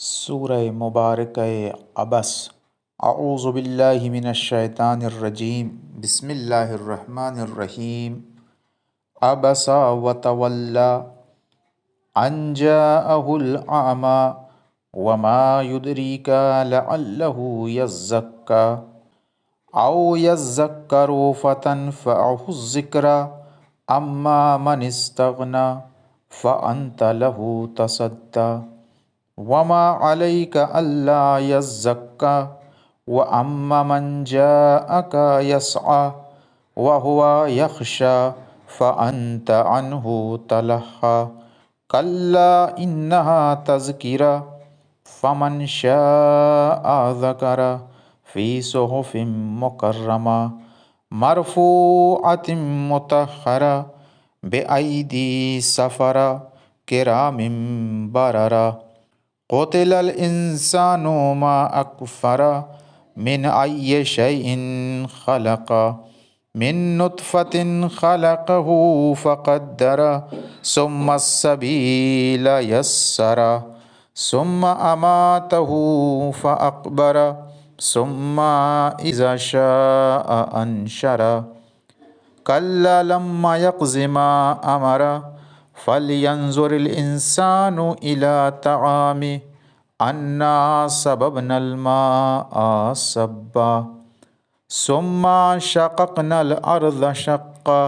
سورہ مبارکہ عبس۔ اعوذ باللہ من الشیطان الرجیم، بسم اللہ الرحمن الرحیم۔ عبس وتولی ان جاءہ الاعمی وما یدریک لعلہ یزکی او یذکر فتنفعہ الذکری اما من استغنی فانت لہ تصدی وما علیک الا یزکی واما من جاءک یسعی وہو یخشی فانت عنہ تلہی کلا انہا تذکرہ فمن شاء ذکرہ فی صحف مکرمہ مرفوعۃ مطہرہ بأیدی سفرہ کرام بررہ۔ قتل الانسان ما اکفرہ من ای شیء خلقہ من نطفۃ خلقہ فقدرہ ثم السبیل یسرہ ثم اماتہ فاقبرہ ثم اذا شاء انشرہ کلا لما یقظ ما امرہ فلینظر الانسان الی طعامہ انا صببنا الماء صبا ثم شققنا الارض شقا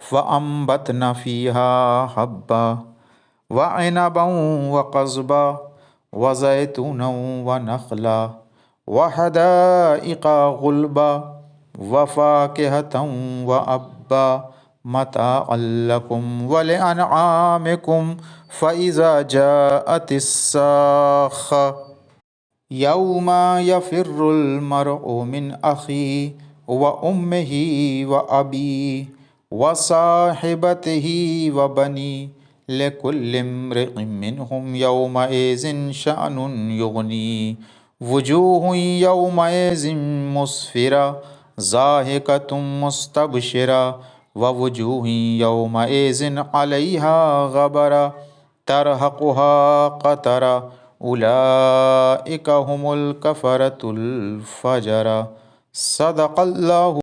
فانبتنا فیہا حبا وعنبا وقضبا وزیتونا ونخلا وحدائق غلبا وفاکہۃ وابا متاعا لکم ولانعامکم فاذا جاءت الصاخہ یوم یفر المرء من اخیہ وامہ وابیہ وصاحبتہ وبنیہ لکل امرئ منہم یومئذ شأن یغنیہ وجوہ یومئذ مسفرہ ضاحکۃ مستبشرہ ووجوہ یومئذ علیہا غبرہ ترہقہا قترہ اولئک ھم الکفرۃ الفجرہ۔ صدق اللہ